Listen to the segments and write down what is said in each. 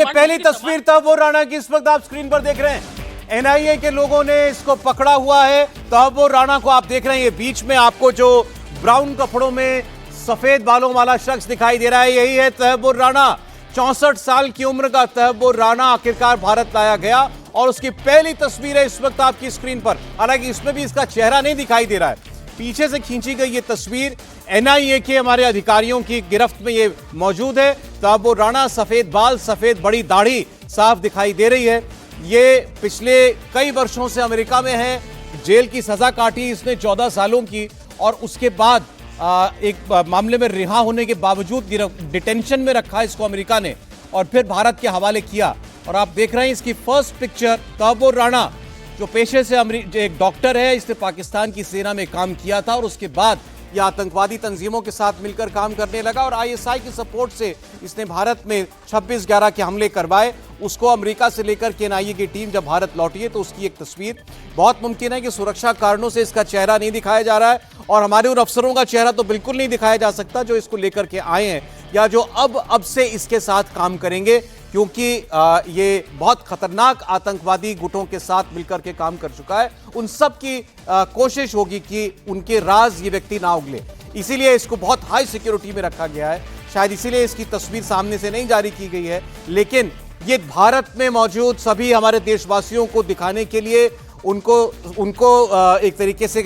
पहली तस्वीर तहव्वुर राणा की इस वक्त आप स्क्रीन पर देख रहे हैं। एनआईए के लोगों ने इसको पकड़ा हुआ है। तहव्वुर राणा को आप देख रहे हैं, ये बीच में आपको जो ब्राउन कपड़ों में सफेद बालों वाला शख्स दिखाई दे रहा है, यही है तहव्वुर राणा। 64 साल की उम्र का तहव्वुर राणा आखिरकार भारत लाया गया और उसकी पहली तस्वीर है इस वक्त आपकी स्क्रीन पर। हालांकि इसमें भी इसका चेहरा नहीं दिखाई दे रहा है, पीछे से खींची गई ये तस्वीर एनआईए के हमारे अधिकारियों की गिरफ्त में ये मौजूद है। तहव्वुर राणा, सफेद बाल, सफेद बड़ी दाढ़ी साफ दिखाई दे रही है। ये पिछले कई वर्षों से अमेरिका में है, जेल की सजा काटी इसने 14 सालों की और उसके बाद एक मामले में रिहा होने के बावजूद डिटेंशन में रखा इसको अमेरिका ने और फिर भारत के हवाले किया। और आप देख रहे हैं इसकी फर्स्ट पिक्चर। तहव्वुर राणा जो पेशे से एक डॉक्टर है, इसने पाकिस्तान की सेना में काम किया था और उसके बाद यह आतंकवादी तंजीमों के साथ मिलकर काम करने लगा और आईएसआई की सपोर्ट से इसने भारत में 26/11 के हमले करवाए। उसको अमेरिका से लेकर के एनआईए की टीम जब भारत लौटी है तो उसकी एक तस्वीर, बहुत मुमकिन है कि सुरक्षा कारणों से इसका चेहरा नहीं दिखाया जा रहा है और हमारे उन अफसरों का चेहरा तो बिल्कुल नहीं दिखाया जा सकता जो इसको लेकर के आए हैं या जो अब से इसके साथ काम करेंगे, क्योंकि ये बहुत खतरनाक आतंकवादी गुटों के साथ मिलकर के काम कर चुका है। उन सब की कोशिश होगी कि उनके राज ये व्यक्ति ना उगले, इसीलिए इसको बहुत हाई सिक्योरिटी में रखा गया है। शायद इसीलिए इसकी तस्वीर सामने से नहीं जारी की गई है, लेकिन ये भारत में मौजूद सभी हमारे देशवासियों को दिखाने के लिए, उनको एक तरीके से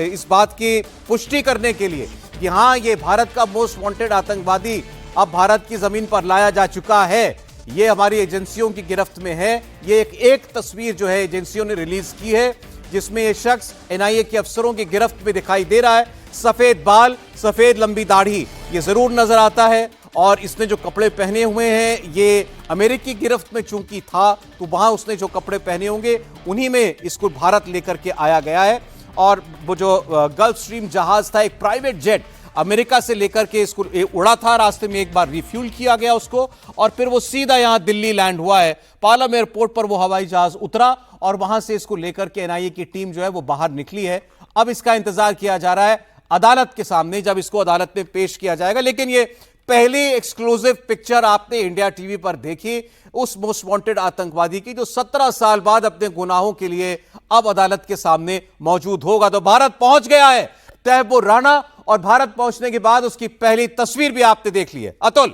इस बात की पुष्टि करने के लिए कि हाँ, ये भारत का मोस्ट वांटेड आतंकवादी अब भारत की जमीन पर लाया जा चुका है। ये हमारी एजेंसियों की गिरफ्त में है। ये एक तस्वीर जो है एजेंसियों ने रिलीज की है जिसमें ये शख्स एनआईए के अफसरों की गिरफ्त में दिखाई दे रहा है। सफेद बाल, सफेद लंबी दाढ़ी ये जरूर नजर आता है और इसने जो कपड़े पहने हुए हैं, ये अमेरिकी गिरफ्त में चूंकि था तो वहां उसने जो कपड़े पहने होंगे उन्हीं में इसको भारत लेकर के आया गया है। और वो जो गल्फ स्ट्रीम जहाज था, एक प्राइवेट जेट अमेरिका से लेकर के इसको उड़ा था, रास्ते में एक बार रिफ्यूल किया गया उसको और फिर वो सीधा यहां दिल्ली लैंड हुआ है। पालम एयरपोर्ट पर वो हवाई जहाज उतरा और वहां से इसको लेकर के एनआईए की टीम जो है वो बाहर निकली है। अब इसका इंतजार किया जा रहा है अदालत के सामने, जब इसको अदालत में पेश किया जाएगा। लेकिन ये पहली एक्सक्लूसिव पिक्चर आपने इंडिया टीवी पर देखी उस मोस्ट वांटेड आतंकवादी की जो 17 साल बाद अपने गुनाहों के लिए अब अदालत के सामने मौजूद होगा। तो भारत पहुंच गया है तहव्वुर राणा और भारत पहुंचने के बाद उसकी पहली तस्वीर भी आपने देख ली है। अतुल,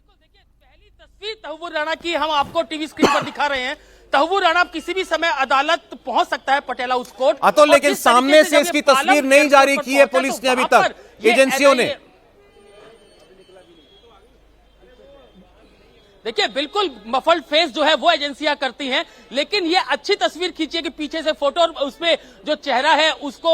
देखिए पहली तस्वीर तहव्वुर राणा की हम आपको टीवी स्क्रीन पर दिखा रहे हैं। तहव्वुर राणा किसी भी समय अदालत पहुंच सकता है, पटियाला हाउस कोर्ट। अतुल, लेकिन सामने से इसकी तस्वीर नहीं जारी की है पुलिस ने अभी तक, एजेंसियों ने। देखिए बिल्कुल मफल्ड फेस जो है वो एजेंसियां करती हैं, लेकिन ये अच्छी तस्वीर खींची है कि पीछे से फोटो और उसमें जो चेहरा है उसको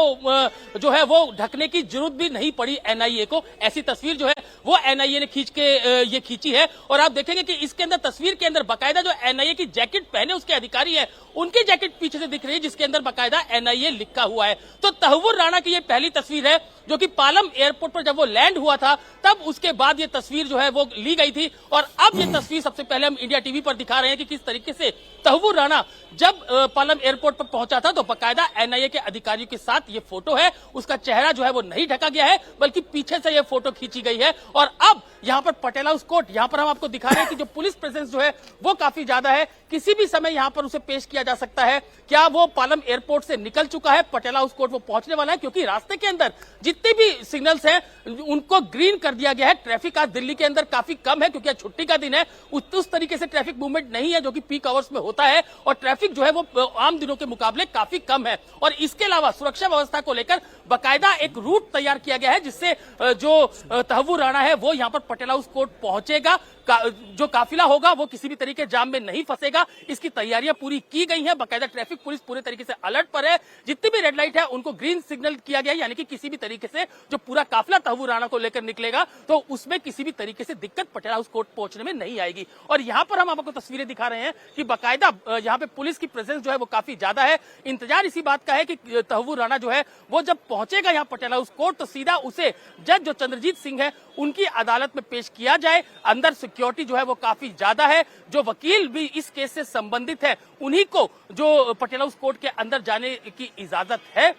जो है वो ढकने की जरूरत भी नहीं पड़ी एनआईए को। ऐसी तस्वीर जो है वो एनआईए ने खींच के ये खींची है और आप देखेंगे कि इसके अंदर तस्वीर के अंदर बाकायदा जो एनआईए की जैकेट पहने उसके अधिकारी है उनकी जैकेट पीछे से दिख रही है जिसके अंदर बाकायदा एनआईए लिखा हुआ है। तो तहव्वुर राणा की ये पहली तस्वीर है जो कि पालम एयरपोर्ट पर जब वो लैंड हुआ था तब उसके बाद ये तस्वीर जो है वो ली गई थी और अब ये तस्वीर सबसे पहले हम इंडिया टीवी पर दिखा रहे हैं कि किस तरीके से तहव्वुर राणा जब पालम एयरपोर्ट पर पहुंचा था तो बाकायदा एनआईए के अधिकारियों के साथ ये फोटो है। उसका चेहरा जो है वो नहीं ढका गया है बल्कि पीछे से ये फोटो खींची गई है। और अब यहां पर पटियाला हाउस कोर्ट, यहां पर हम आपको दिखा रहे हैं कि जो पुलिस प्रेजेंस जो है वो काफी ज्यादा है। किसी भी समय यहां पर उसे पेश किया जा सकता है। क्या वो पालम एयरपोर्ट से निकल चुका है, पटियाला हाउस कोर्ट वो पहुंचने वाला है, क्योंकि रास्ते के अंदर जितने भी सिग्नल्स हैं उनको ग्रीन कर दिया गया है। ट्रैफिक आज दिल्ली के अंदर काफी कम है क्योंकि आज छुट्टी का दिन है। उस तरीके से ट्रैफिक मूवमेंट नहीं है जो कि पीक आवर्स में होता है और ट्रैफिक जो है वो आम दिनों के मुकाबले काफी कम है। और इसके अलावा सुरक्षा व्यवस्था को लेकर बाकायदा एक रूट तैयार किया गया है जिससे जो तहव्वुर राणा है वो यहां पर पटियाला हाउस कोर्ट पहुंचेगा। जो काफिला होगा वो किसी भी तरीके जाम में नहीं फंसेगा, इसकी तैयारियां पूरी की गई हैं। बाकायदा ट्रैफिक पुलिस पूरे तरीके से अलर्ट पर है। जितनी भी रेड लाइट है उनको ग्रीन सिग्नल किया गया है, यानी कि किसी भी तरीके से जो पूरा काफिला तहव्वुर राणा को लेकर निकलेगा तो उसमें किसी भी तरीके से दिक्कत पटियाला हाउस कोर्ट पहुंचने में नहीं आएगी। और यहां पर हम आपको तस्वीरें दिखा रहे हैं कि बाकायदा यहां पे पुलिस की प्रेजेंस जो है वो काफी ज्यादा है। इंतजार इसी बात का है कि तहव्वुर राणा जो है वो जब पहुंचेगा यहां पटियाला हाउस कोर्ट तो सीधा उसे जज जो चंद्रजीत सिंह है उनकी अदालत में पेश किया जाए। अंदर सिक्योरिटी जो है वो काफी ज्यादा है। जो वकील भी इस केस से संबंधित है उन्हीं को जो पटियाला हाउस कोर्ट के अंदर जाने की इजाजत है।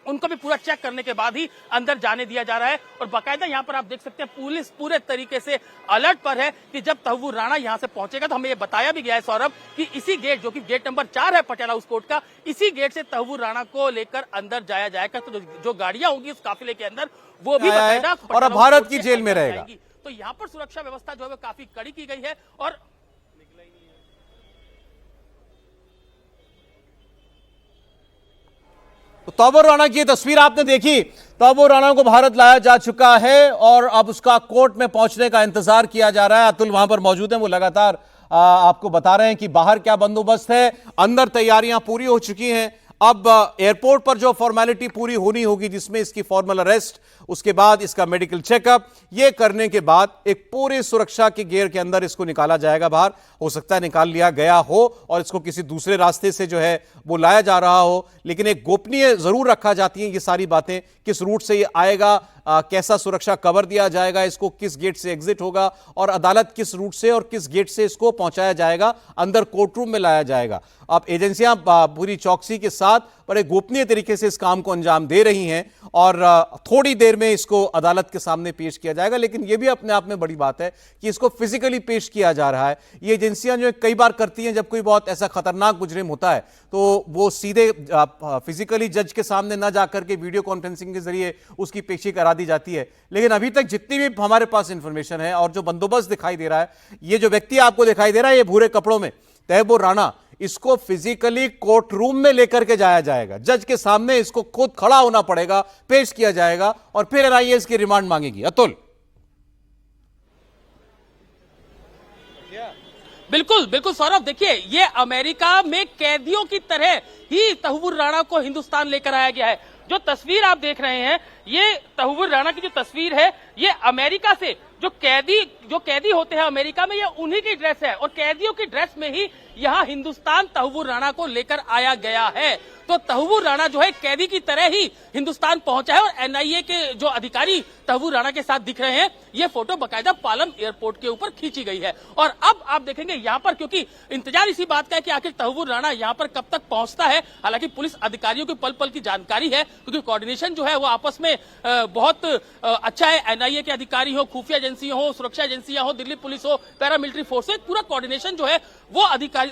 उनको भी पूरा चेक करने के बाद ही अंदर जाने दिया जा रहा है। और बाकायदा यहाँ पर आप देख सकते हैं पुलिस पूरे तरीके से अलर्ट पर है कि जब तहव्वुर राणा यहाँ से पहुंचेगा, तो हमें ये बताया भी गया है सौरभ कि इसी गेट, जो कि गेट नंबर 4 है पटियाला हाउस कोर्ट का, इसी गेट से तहव्वुर राणा को लेकर अंदर जाया जाएगा। तो जो गाड़ियां होंगी उस काफिले के अंदर वो भी बाकायदा और अब भारत की जेल में रहेगा। तो यहाँ पर सुरक्षा व्यवस्था जो है काफी कड़ी की गई है। और तो तहव्वुर राणा की तस्वीर आपने देखी। तहव्वुर राणा को भारत लाया जा चुका है और अब उसका कोर्ट में पहुंचने का इंतजार किया जा रहा है। अतुल वहां पर मौजूद हैं, वो लगातार आपको बता रहे हैं कि बाहर क्या बंदोबस्त है, अंदर तैयारियां पूरी हो चुकी हैं। अब एयरपोर्ट पर जो फॉर्मेलिटी पूरी होनी होगी, जिसमें इसकी फॉर्मल अरेस्ट, उसके बाद इसका मेडिकल चेकअप, ये करने के बाद एक पूरी सुरक्षा के घेर के अंदर इसको निकाला जाएगा बाहर। हो सकता है निकाल लिया गया हो और इसको किसी दूसरे रास्ते से जो है वो लाया जा रहा हो, लेकिन एक गोपनीय जरूर रखा जाती है ये सारी बातें। किस रूट से ये आएगा, कैसा सुरक्षा कवर दिया जाएगा, इसको किस गेट से एग्जिट होगा और अदालत किस रूट से और किस गेट से इसको पहुंचाया जाएगा, अंदर कोर्ट रूम में लाया जाएगा। अब एजेंसियां पूरी चौकसी के साथ बड़े गोपनीय तरीके से इस काम को अंजाम दे रही हैं और थोड़ी देर में इसको अदालत के सामने पेश किया जाएगा। लेकिन यह भी अपने आप में बड़ी बात है कि इसको फिजिकली पेश किया जा रहा है। ये एजेंसियां जो कई बार करती हैं, जब कोई बहुत ऐसा खतरनाक मुजरिम होता है तो वो सीधे फिजिकली जज के सामने ना जाकर के वीडियो कॉन्फ्रेंसिंग के जरिए उसकी पेशी करा दी जाती है। लेकिन अभी तक जितनी भी हमारे पास इंफॉर्मेशन है और जो बंदोबस्त दिखाई दे रहा है, ये जो व्यक्ति आपको दिखाई दे रहा है, ये भूरे कपड़ों में तहव्वुर राणा, इसको फिजिकली कोर्ट रूम में लेकर के जाया जाएगा। जज के सामने इसको खुद खड़ा होना पड़ेगा, पेश किया जाएगा और फिर एनआईए इसकी रिमांड मांगेगी। अतुल। बिल्कुल बिल्कुल सौरभ, देखिए ये अमेरिका में कैदियों की तरह ही तहव्वुर राणा को हिंदुस्तान लेकर आया गया है। जो तस्वीर आप देख रहे हैं, ये तहव्वुर राणा की जो तस्वीर है, ये अमेरिका से जो कैदी होते हैं अमेरिका में, ये उन्हीं की ड्रेस है और कैदियों की ड्रेस में ही यहाँ हिंदुस्तान तहव्वुर राणा को लेकर आया गया है। तो तहव्वुर राणा जो है कैदी की तरह ही हिंदुस्तान पहुंचा है और एनआईए के जो अधिकारी तहव्वुर राणा के साथ दिख रहे हैं, ये फोटो बकायदा पालम एयरपोर्ट के ऊपर खींची गई है। और अब आप देखेंगे यहाँ पर, क्योंकि इंतजार इसी बात का है कि आखिर तहव्वुर राणा यहाँ पर कब तक पहुंचता है। हालांकि पुलिस अधिकारियों की पल पल की जानकारी है, क्योंकि कोऑर्डिनेशन जो है वो आपस में बहुत अच्छा है। एनआईए के अधिकारी हो, खुफिया एजेंसियां हो, सुरक्षा एजेंसियां हो, दिल्ली पुलिस हो, पैरामिलिट्री फोर्स हो, पूरा कोऑर्डिनेशन जो है वो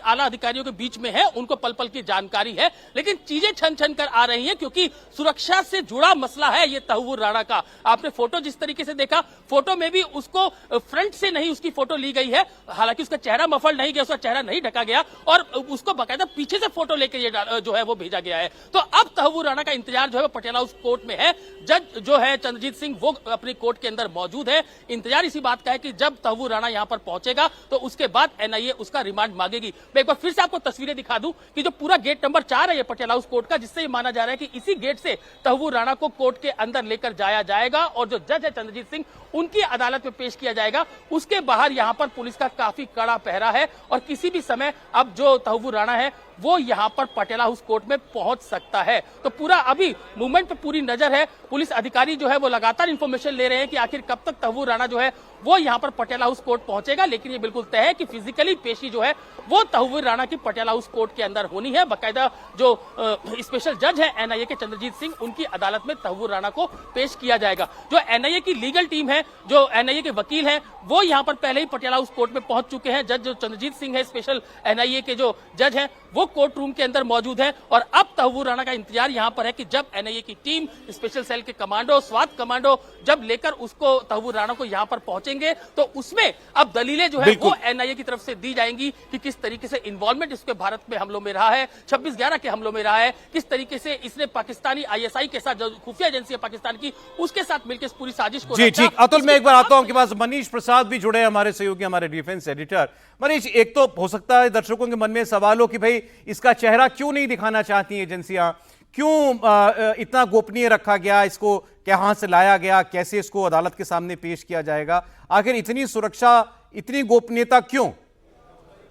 आला अधिकारियों के बीच में है, उनको पल पल की जानकारी है। लेकिन चीजें छन छन कर आ रही हैं, क्योंकि सुरक्षा से जुड़ा मसला है ये तहव्वुर राणा का। आपने फोटो जिस तरीके से देखा, फोटो में भी उसको फ्रंट से नहीं उसकी फोटो ली गई है। हालांकि उसका चेहरा मफल नहीं गया, उसका चेहरा नहीं ढका गया और उसको बाकायदा पीछे से फोटो लेकर ये जो है वो भेजा गया है। तो अब तहव्वुर राणा का इंतजार जो है वो पटियाला हाउस कोर्ट में है। जज जो है चंद्रजीत सिंह, वो अपनी कोर्ट के अंदर मौजूद है। इंतजार इसी बात का है कि जब तहव्वुर राणा यहां पर पहुंचेगा तो उसके बाद एनआईए उसका रिमांड मांगेगी। मैं एक बार फिर से आपको तस्वीरें दिखा दूं कि जो पूरा गेट नंबर 4 है ये पटियाला हाउस कोर्ट का, जिससे ये माना जा रहा है कि इसी गेट से तहव्वुर राणा को कोर्ट के अंदर लेकर जाया जाएगा और जो जज है चंद्रजीत सिंह, उनकी अदालत में पेश किया जाएगा। उसके बाहर यहां पर पुलिस का काफी कड़ा पहरा है और किसी भी समय अब जो तहव्वुर राणा है वो यहां पर पटियाला हाउस कोर्ट में पहुंच सकता है। तो पूरा अभी मूवमेंट पे पूरी नजर है। पुलिस अधिकारी जो है वो लगातार इंफॉर्मेशन ले रहे हैं कि आखिर कब तक तहव्वुर राणा जो है वो यहां पर पटियाला हाउस कोर्ट पहुंचेगा। लेकिन ये बिल्कुल तय है कि फिजिकली पेशी जो है वो तहव्वुर राणा की पटियाला हाउस कोर्ट के अंदर होनी है। बाकायदा जो स्पेशल जज है एनआईए के चंद्रजीत सिंह, उनकी अदालत में तहव्वुर राणा को पेश किया जाएगा। जो एनआईए की लीगल टीम है, जो एनआईए के वकील हैं, वो यहां पर पहले ही पटियाला हाउस कोर्ट में पहुंच चुके हैं। जज जो चंद्रजीत सिंह है, स्पेशल एनआईए के जो जज हैं, वो कोर्ट रूम के अंदर मौजूद है और अब तहव्वुर राणा का इंतजार यहां पर है कि जब एनआईए की टीम, स्पेशल सेल के कमांडो, स्वात कमांडो जब लेकर उसको तहव्वुर राणा को यहां पर पहुंचेंगे तो उसमें अब दलीलें जो है वो एनआईए की तरफ से दी जाएंगी कि किस तरीके से इन्वॉल्वमेंट इसके भारत में हमलों में रहा है, 26/11 के हमलों में रहा है, किस तरीके से इसने पाकिस्तानी आईएसआई के साथ, जो खुफिया एजेंसी है पाकिस्तान की, उसके साथ मिलकर इस पूरी साजिश को। जी ठीक अतुल, मैं एक बार आता हूं आपके पास। मनीष प्रसाद भी जुड़े हैं हमारे सहयोगी, हमारे डिफेंस एडिटर। मनीष, एक तो हो सकता है दर्शकों के मन में सवाल हो कि भाई इसका चेहरा क्यों नहीं दिखाना चाहती एजेंसियां, क्यों इतना गोपनीय रखा गया, इसको कहां से लाया गया, कैसे इसको अदालत के सामने पेश किया जाएगा, आखिर इतनी सुरक्षा, इतनी गोपनीयता क्यों?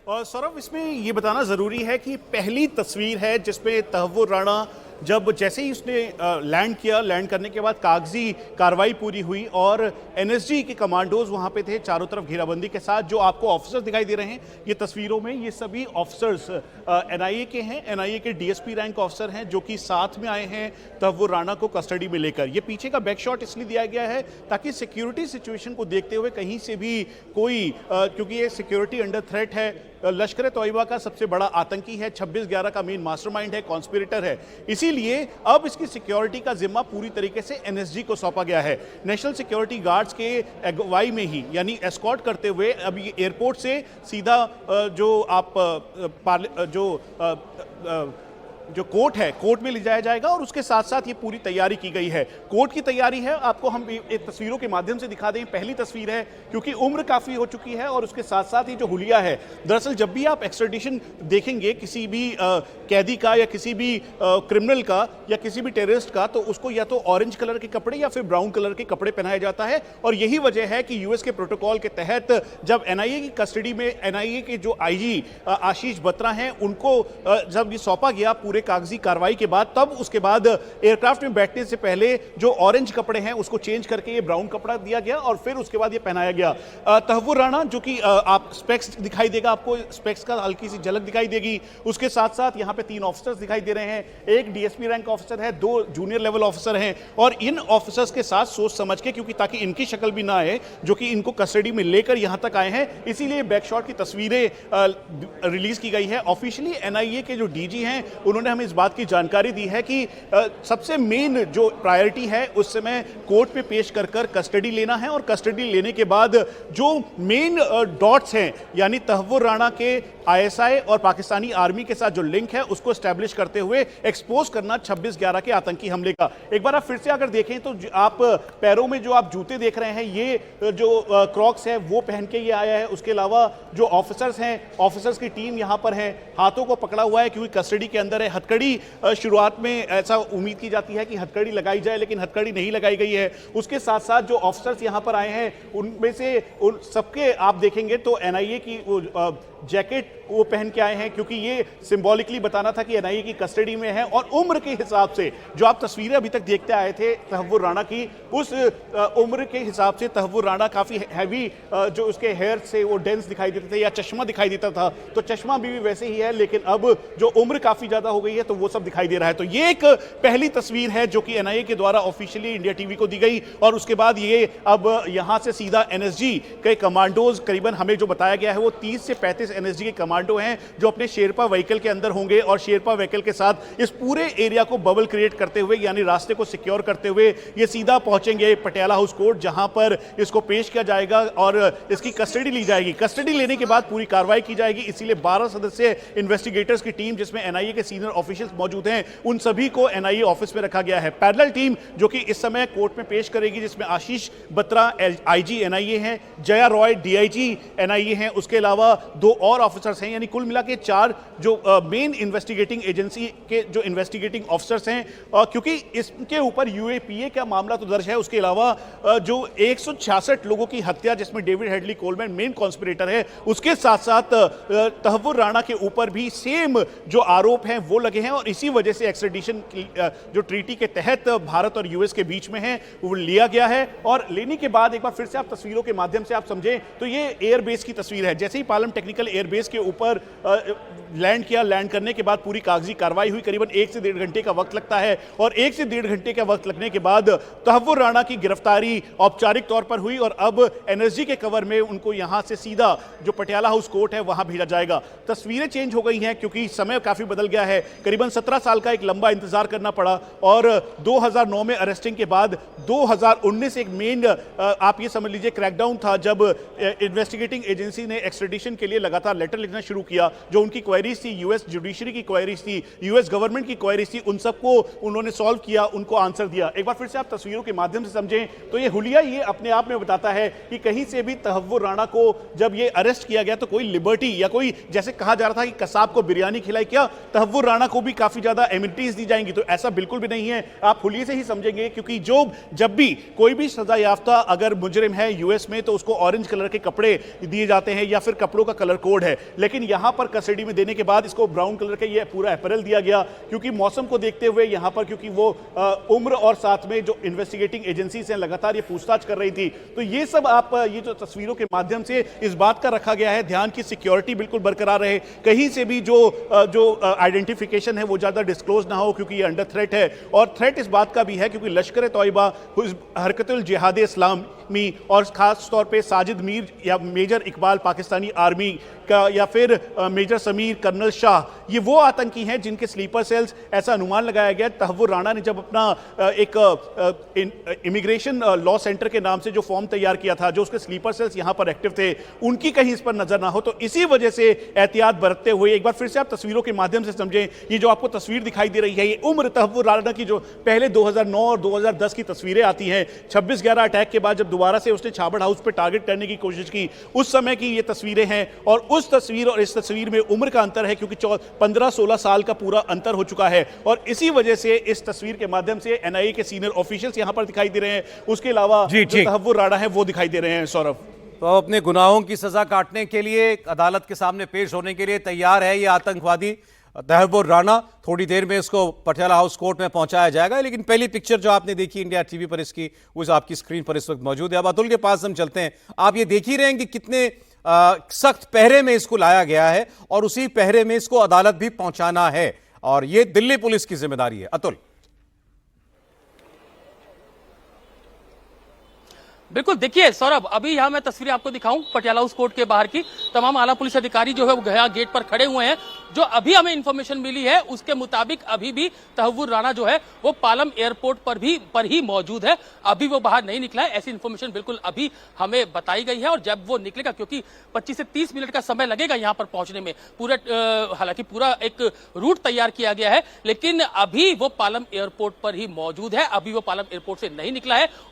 और सौरभ, इसमें यह बताना जरूरी है कि पहली तस्वीर है जिसमें तहव्वुर राणा जब जैसे ही उसने लैंड किया, लैंड करने के बाद कागजी कार्रवाई पूरी हुई और एनएसजी के कमांडोज वहां पे थे चारों तरफ घेराबंदी के साथ। जो आपको ऑफिसर्स दिखाई दे रहे हैं ये तस्वीरों में, ये सभी ऑफिसर्स एनआईए के हैं, एनआईए के डीएसपी रैंक ऑफिसर हैं जो कि साथ में आए हैं तहव्वुर राणा को कस्टडी में लेकर। ये पीछे का बैक शॉट इसलिए दिया गया है ताकि सिक्योरिटी सिचुएशन को देखते हुए कहीं से भी कोई क्योंकि ये सिक्योरिटी अंडर थ्रेट है, लश्कर तोयबा का सबसे बड़ा आतंकी है, 26/11 का मेन मास्टरमाइंड है, कॉन्स्पिरेटर है, इसीलिए अब इसकी सिक्योरिटी का जिम्मा पूरी तरीके से एनएसजी को सौंपा गया है। नेशनल सिक्योरिटी गार्ड्स के अगुवाई में ही, यानी एस्कॉर्ट करते हुए अब ये एयरपोर्ट से सीधा जो कोर्ट है, कोर्ट में ले जाया जाएगा और उसके साथ साथ ये पूरी तैयारी की गई है। कोर्ट की तैयारी है, आपको हम एक तस्वीरों के माध्यम से दिखा दें। पहली तस्वीर है क्योंकि उम्र काफी हो चुकी है और उसके साथ साथ ये जो हुलिया है, दरअसल जब भी आप एक्स्ट्रेडिशन देखेंगे किसी भी कैदी का या किसी भी क्रिमिनल का या किसी भी टेररिस्ट का, तो उसको या तो ऑरेंज कलर के कपड़े या फिर ब्राउन कलर के कपड़े पहनाया जाता है। और यही वजह है कि यूएस के प्रोटोकॉल के तहत जब एनआईए की कस्टडी में एनआईए के जो आईजी आशीष बत्रा हैं उनको जब ये सौंपा गया पूरे कागजी कार्रवाई के बाद, तब उसके बाद एयरक्राफ्ट में बैठने से पहले जो ऑरेंज कपड़े हैं उसको चेंज करके ये ब्राउन कपड़ा दिया गया और फिर उसके बाद ये पहनाया गया। तहव्वुर राणा जो कि आप स्पेक्स दिखाई देगा, आपको स्पेक्स का हल्की सी झलक दिखाई देगी। उसके साथ साथ यहाँ पे 3 ऑफिसर्स दिखाई दे रहे हैं, एक डीएसपी रैंक ऑफिसर है, 2 जूनियर लेवल ऑफिसर हैं और इन ऑफिसर्स के साथ सोच समझ के, क्योंकि ताकि इनकी शक्ल भी ना आए जो कि इनको कस्टडी में लेकर यहां तक आए हैं, इसीलिए बैकशॉट की तस्वीरें रिलीज की गई है। ऑफिशियली एनआईए के जो डीजी हैं उन्होंने हमें इस बात की जानकारी दी है कि सबसे मेन जो प्रायोरिटी है उस समय कोर्ट में पेश कर कस्टडी लेना है और कस्टडी लेने के बाद जो मेन डॉट्स हैं, यानी तहव्वुर राणा के आईएसआई और पाकिस्तानी आर्मी के साथ जो लिंक है उसको एस्टैब्लिश करते हुए एक्सपोज करना 26/11 के आतंकी हमले का। एक बार आप फिर से अगर देखें तो आप पैरों में जो आप जूते देख रहे हैं, ये जो क्रॉक्स है वो पहन के ये आया है। उसके अलावा जो ऑफिसर्स हैं, ऑफिसर्स की टीम यहां पर है, हाथों को पकड़ा हुआ है क्योंकि कस्टडी के अंदर है। हथकड़ी शुरुआत में ऐसा उम्मीद की जाती है कि हथकड़ी लगाई जाए, लेकिन हथकड़ी नहीं लगाई गई है। उसके साथ साथ जो ऑफिसर्स यहां पर आए हैं उनमें से उन सबके आप देखेंगे तो एनआईए की जैकेट वो पहन के आए हैं क्योंकि ये सिंबॉलिकली बताना था कि एनआईए की कस्टडी में है। और उम्र के हिसाब से जो आप तस्वीरें अभी तक देखते आए थे तहव्वुर राणा की, उस उम्र के हिसाब से तहव्वुर राणा काफी हैवी, जो उसके हेयर से वो डेंस दिखाई देते थे या चश्मा दिखाई देता था, तो चश्मा भी वैसे ही है, लेकिन अब जो उम्र काफी ज्यादा हो गई है तो वो सब दिखाई दे रहा है। तो ये एक पहली तस्वीर है जो कि एनआईए के द्वारा ऑफिशियली इंडिया टीवी को दी गई और उसके बाद ये अब यहां से सीधा एनएसजी के कमांडोज, करीबन हमें जो बताया गया है वो 30 से 35 एनएसजी के कमांडो हैं जो अपने शेरपा व्हीकल के अंदर होंगे और शेरपा व्हीकल के साथ इस पूरे एरिया को बबल क्रिएट करते हुए, यानी रास्ते को सिक्योर करते हुए ये सीधा पहुंचेंगे पटियाला हाउस कोर्ट, जहां पर इसको पेश किया जाएगा और इसकी कस्टडी ली जाएगी। कस्टडी लेने के बाद पूरी कार्रवाई की जाएगी, इसीलिए 12 सदस्यीय इन्वेस्टिगेटर्स की टीम जिसमें एनआईए के सीनियर ऑफिशियल्स मौजूद हैं, उन सभी को एनआईए ऑफिस में रखा गया है। पैरेलल टीम जो कि इस समय कोर्ट में पेश करेगी, जिसमें आशीष बत्रा आईजी एनआईए हैं, जया रॉय डीआईजी एनआईए हैं, उसके अलावा 2 और ऑफिसर्स हैं, यानी कुल मिला के 4 जो मेन इन्वेस्टिगेटिंग एजेंसी के जो इन्वेस्टिगेटिंग ऑफिसर्स हैं, क्योंकि इसके ऊपर यूएपीए का मामला तो दर्ज है। उसके अलावा जो 166 लोगों की हत्या जिसमें David Headley Coleman main conspirator है, उसके साथ साथ तहव्वुर राणा के ऊपर भी सेम जो आरोप हैं वो लगे हैं और इसी वजह से एक्स्ट्रेडिशन जो ट्रीटी के तहत भारत और यूएस के बीच में है वो लिया गया है। और लेने के बाद एक बार फिर से आप तस्वीरों के माध्यम से आप समझें तो ये एयरबेस की तस्वीर है। जैसे ही पालम टेक्निकल एयरबेस के ऊपर लैंड किया, लैंड करने के बाद पूरी कागजी कार्रवाई हुई, करीबन 1 से 1.5 घंटे का वक्त लगता है और 1 से 1.5 घंटे का वक्त लगने के बाद तहव्वुर राणा की गिरफ्तारी औपचारिक तौर पर हुई और अब एनएसजी के कवर में उनको यहां से सीधा जो पटियाला हाउस कोर्ट है वहां भेजा जाएगा। तस्वीरें चेंज हो गई हैं क्योंकि समय काफी बदल गया है, करीबन 17 साल का एक लंबा इंतजार करना पड़ा और 2009 में अरेस्टिंग के बाद 2019 एक मेन आप ये समझ लीजिए क्रैकडाउन था, जब इन्वेस्टिगेटिंग एजेंसी ने एक्स्ट्रेडिशन के लिए लगातार लेटर लिखना शुरू किया। जो उनकी क्वेरीज थी, यूएस जुडिशरी की क्वेरीज थी, यूएस गवर्नमेंट की क्वेरीज थी, उन सबको उन्होंने सॉल्व किया, उनको आंसर दिया। एक बार फिर से आप तस्वीरों के माध्यम से समझें तो ये हुलिया ये अपने आप में बताता है कि कहीं से भी तहव्वुर राणा को जब ये अरेस्ट किया गया तो कोई लिबर्टी या कोई, जैसे कहा जा रहा था कि कसाब को बिरयानी खिलाई, क्या तहव्वुर राणा राणा को भी काफी ज्यादा एमिनिटीज दी जाएंगी, तो ऐसा बिल्कुल भी नहीं है। आप हुलिये से ही समझेंगे, क्योंकि जब भी कोई भी सजा याफ्ता अगर मुजरिम है यूएस में, तो उसको ऑरेंज कलर के कपड़े दिए जाते हैं या फिर कपड़ों का कलर कोड है। लेकिन यहां पर कस्टडी में देने के बाद इसको ब्राउन कलर का ये पूरा अपैरल दिया गया, क्योंकि मौसम को देखते हुए यहां पर, क्योंकि वो उम्र और साथ में जो इन्वेस्टिगेटिंग एजेंसीज हैं लगातार ये पूछताछ कर रही थी, तो ये सब आप ये जो तस्वीरों के माध्यम से इस बात का रखा गया है ध्यान की सिक्योरिटी बिल्कुल बरकरार रहे, कहीं से भी जो आइडेंटिफिकेशन है वो ज्यादा डिस्क्लोज ना हो, क्योंकि ये अंडर थ्रेट है। और थ्रेट इस बात का भी है क्योंकि लश्कर तौयबा, हरकतुल जिहाद इस्लामी और खास तौर पे साजिद मीर या मेजर इकबाल पाकिस्तानी आर्मी का, या फिर मेजर समीर, कर्नल शाह, ये वो आतंकी हैं जिनके स्लीपर सेल्स, ऐसा अनुमान लगाया गया। तहव्वुर राणा ने जब अपना एक इमिग्रेशन लॉ सेंटर के नाम से जो फॉर्म तैयार किया था, जो उसके स्लीपर सेल्स यहां पर एक्टिव थे, उनकी कहीं इस पर नजर ना हो, तो इसी वजह से एहतियात बरतते हुए एक बार फिर से आप तस्वीरों के माध्यम से समझें। ये जो आपको तस्वीर दिखाई दे रही है, ये उम्र तहव्वुर राणा की जो पहले 2009 और 2010 की तस्वीरें आती हैं, 26/11 अटैक के बाद जब दोबारा से उसने छाबड़ हाउस पर टारगेट करने की कोशिश की, उस समय की ये तस्वीरें हैं। और उस तस्वीर और इस तस्वीर में उम्र का अंतर है, क्योंकि 15-16 साल का पूरा अंतर हो चुका है। और इसी वजह से इस तस्वीर के माध्यम से एनआईए के सीनियर ऑफिशियल्स यहां पर दिखाई दे रहे हैं, उसके अलावा जो तहव्वुर राणा है वो दिखाई दे रहे हैं। सौरभ, तो अपने गुनाहों की सजा काटने के लिए, अदालत के सामने पेश होने के लिए तैयार है ये आतंकवादी तहव्वुर राणा। थोड़ी देर में इसको पटियाला हाउस कोर्ट में पहुंचाया जाएगा। लेकिन पहली पिक्चर जो आपने देखी इंडिया टीवी पर इसकी, वो आपकी स्क्रीन पर इस वक्त मौजूद है। अब अतुल के पास हम चलते हैं। आप ये देख ही रहे हैं कि कितने सख्त पहरे में इसको लाया गया है और उसी पहरे में इसको अदालत भी पहुंचाना है, और ये दिल्ली पुलिस की जिम्मेदारी है। अतुल, बिल्कुल, देखिए सौरभ, अभी यहां मैं तस्वीरें आपको दिखाऊं पटियाला हाउस कोर्ट के बाहर की। तमाम आला पुलिस अधिकारी जो है वो गया गेट पर खड़े हुए हैं। जो अभी हमें इंफॉर्मेशन मिली है उसके मुताबिक अभी भी तहव्वुर राणा जो है वो पालम एयरपोर्ट पर ही मौजूद है, अभी वो बाहर नहीं निकला है। ऐसी इंफॉर्मेशन बिल्कुल अभी हमें बताई गई है। और जब वो निकलेगा, क्योंकि 25 से 30 मिनट का समय लगेगा यहां पर पहुंचने में, हालांकि पूरा एक रूट तैयार किया गया है, लेकिन अभी वो पालम एयरपोर्ट पर ही मौजूद है, अभी वो पालम एयरपोर्ट से नहीं निकला है। और